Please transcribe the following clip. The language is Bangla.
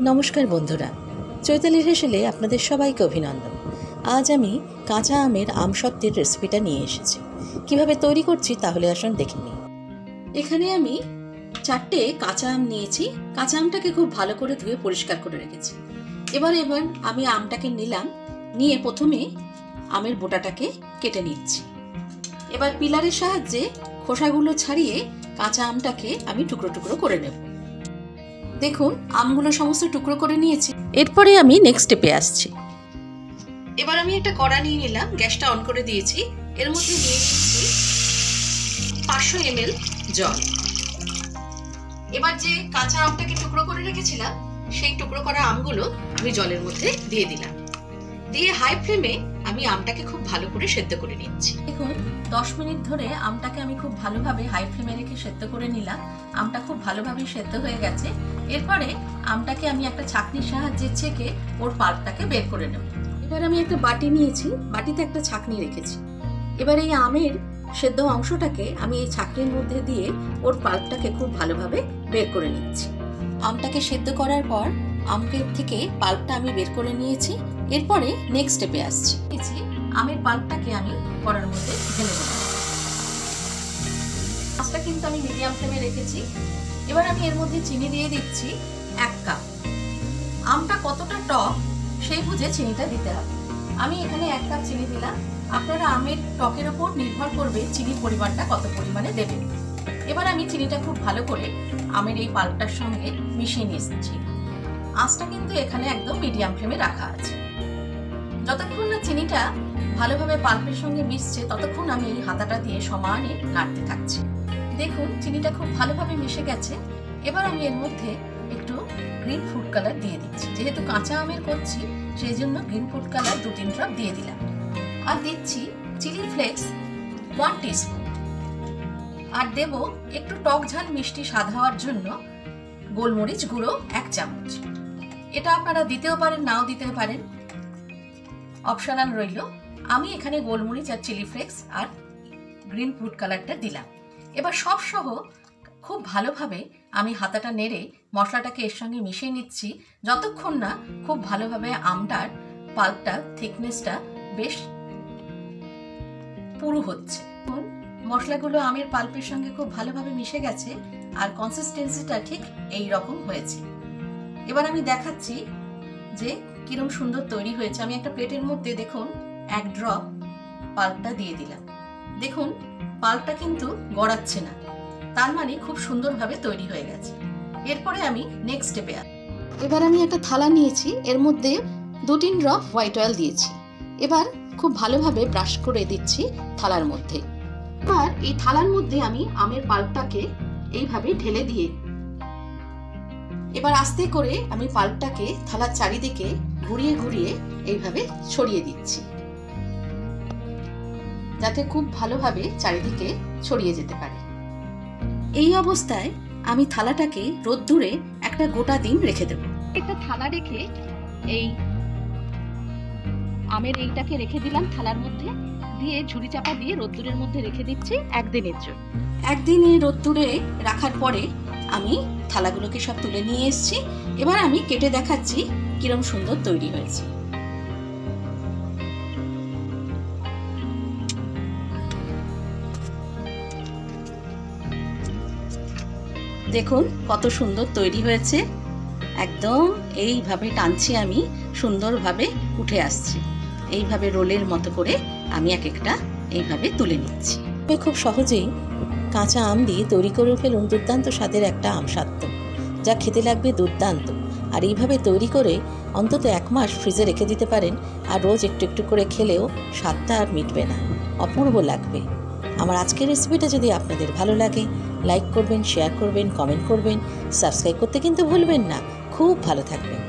নমস্কার বন্ধুরা, চৈতালির হেসেলে আপনাদের সবাইকে অভিনন্দন। আজ আমি কাঁচা আমের আমসত্ত্বের রেসিপিটা নিয়ে এসেছি। কিভাবে তৈরি করছি তাহলে আসুন দেখে নিই। এখানে আমি 4টে কাঁচা আম নিয়েছি। কাঁচা আমটাকে খুব ভালো করে ধুয়ে পরিষ্কার করে রেখেছি। এবার আমি আমটাকে নিয়ে প্রথমে আমের বোটাটাকে কেটে নিচ্ছি। এবার পিলারের সাহায্যে খোসাগুলো ছাড়িয়ে কাঁচা আমটাকে আমি টুকরো টুকরো করে নেব। দেখুন, আমগুলো সমস্ত টুকরো করে নিয়েছি। এরপরে আমি নেক্সট স্টেপে আসছি। এবার আমি একটা কড়া নিয়ে নিলাম, গ্যাসটা অন করে দিয়েছি। এর মধ্যে নিয়ে নিচ্ছি 500 ml জল। এবার যে কাঁচা আমটাকে টুকরো করে রেখেছিলাম সেই টুকরো করা আমগুলো আমি জলের মধ্যে দিয়ে দিলাম। দিয়ে হাই ফ্লেমে আমি আমটাকে খুব ভালো করে সেদ্ধ করে নিচ্ছি। দেখুন, 10 মিনিট ধরে আমটাকে আমি খুব ভালোভাবে হাই ফ্লেমে রেখে সেদ্ধ করে নিলাম। আমটা খুব ভালোভাবে সেদ্ধ হয়ে গেছে। এরপরে আমটাকে আমি একটা ছাঁকনির সাহায্যে ছেঁকে ওর পাল্পটাকে বের করে নেব। এবার আমি একটা বাটি নিয়েছি, বাটিতে একটা ছাঁকনি রেখেছি। এবার এই আমের সেদ্ধ অংশটাকে আমি এই ছাঁকনির মধ্যে দিয়ে ওর পাল্পটাকে খুব ভালোভাবে বের করে নিচ্ছি। আমটাকে সেদ্ধ করার পর আমের থেকে পাল্পটা আমি বের করে নিয়েছি। এরপরে নেক্সট স্টেপে আসছি। আমের পাল্পটাকে আমি কড়ার মধ্যে ঢেলে দেব। মাছটা কিন্তু আমি মিডিয়াম ফ্লেমে রেখেছি। এবার আমি এর মধ্যে চিনি দিয়ে দিচ্ছি 1 কাপ। আমটা কতটা টক সেই বুঝে চিনিটা দিতে হবে। আমি এখানে 1 কাপ চিনি দিলাম। আপনারা আমের টকের ওপর নির্ভর করবে চিনির পরিমাণটা কত পরিমাণে দেবেন। এবার আমি চিনিটা খুব ভালো করে আমের এই পাল্পটার সঙ্গে মিশিয়ে নিচ্ছি। আঁচটা কিন্তু এখানে একদম মিডিয়াম ফ্লেমে রাখা আছে। যতক্ষণ না চিনিটা ভালোভাবে পাল্পের সঙ্গে মিশছে ততক্ষণ আমি এই হাতাটা দিয়ে সমানে নাড়তে থাকছি। দেখুন, চিনিটা খুব ভালোভাবে মিশে গেছে। এবার আমি এর মধ্যে একটু গ্রিন ফুড কালার দিয়ে দিচ্ছি। যেহেতু কাঁচা আমের করছি সেই জন্য গ্রিন ফুড কালার 2-3 ড্রপ দিয়ে দিলাম। আর দিচ্ছি চিলি ফ্লেক্স 1 টিস্পুন। আর দেব একটু টক ঝাল মিষ্টি স্বাদ হওয়ার জন্য গোলমরিচ গুঁড়ো 1 চামচ। এটা আপনারা দিতেও পারেন, নাও দিতে পারেন, অপশনাল রইল। আমি এখানে গোলমরিচ আর চিলি ফ্লেক্স আর গ্রিন ফুড কালারটা দিলাম। এবার সব সহ খুব ভালোভাবে আমি হাতাটা নেড়ে মশলাটাকে এর সঙ্গে মিশিয়ে নিচ্ছি, যতক্ষণ না খুব ভালোভাবে আমটার পাল্পটা থিকনেসটা বেশ পুরু হচ্ছে। মশলাগুলো আমের পাল্পের সঙ্গে খুব ভালোভাবে মিশে গেছে আর কনসিস্টেন্সিটা ঠিক এই রকম হয়েছে। এবার আমি দেখাচ্ছি যে কিরকম সুন্দর তৈরি হয়েছে। আমি একটা প্লেটের মধ্যে দেখুন 1 ড্রপ পাল্পটা দিয়ে দিলাম। দেখুন, পাল্পটা কিন্তু গড়াচ্ছে না, তার মানে খুব সুন্দরভাবে তৈরি হয়ে গেছে। এরপরে আমি নেক্সট স্টেপে আসি। এবার আমি একটা থালা নিয়েছি, এর মধ্যে 2-3 ড্রপ হোয়াইট অয়েল দিয়েছি। এবার খুব ভালোভাবে ব্রাশ করে দিচ্ছি থালার মধ্যে। এবার এই থালার মধ্যে আমি আমের পাল্পটাকে এইভাবে ঢেলে দিয়ে এবার আস্তে করে আমি পাল্পটাকে থালার চারিদিকে ঘুরিয়ে ঘুরিয়ে এইভাবে ছড়িয়ে দিচ্ছি, যাতে খুব ভালোভাবে চারিদিকে ছড়িয়ে যেতে পারে। এই অবস্থায় আমি থালাটাকে রোদ্দুরে একটা গোটা দিন রেখে দেব। একটা থালা রেখে এই আমের এইটাকে রেখে দিলাম থালার মধ্যে, দিয়ে ঝুড়ি চাপা দিয়ে রোদ্দুরের মধ্যে রেখে দিচ্ছি 1 দিনের জন্য। 1 দিনে রোদ্দুরে রাখার পরে আমি থালাগুলোকে সব তুলে নিয়ে এসেছি। এবার আমি কেটে দেখাচ্ছি কিরকম সুন্দর তৈরি হয়েছে। দেখুন কত সুন্দর তৈরি হয়েছে। একদম এইভাবে টানছি আমি, সুন্দরভাবে উঠে আসছে। এইভাবে রোলের মতো করে আমি এক একটা এইভাবে তুলে নিচ্ছি। খুব সহজেই কাঁচা আম দিয়ে তৈরি করে ফেলুন দুর্দান্ত স্বাদের একটা আমসত্ত্ব, যা খেতে লাগবে দুর্দান্ত। আর এইভাবে তৈরি করে অন্তত 1 মাস ফ্রিজে রেখে দিতে পারেন, আর রোজ একটু একটু করে খেলেও স্বাদটা আর মিটবে না, অপূর্ব লাগবে। আমার আজকের রেসিপিটা যদি আপনাদের ভালো লাগে লাইক করবেন, শেয়ার করবেন, কমেন্ট করবেন, সাবস্ক্রাইব করতে কিন্তু ভুলবেন না। খুব ভালো থাকবেন।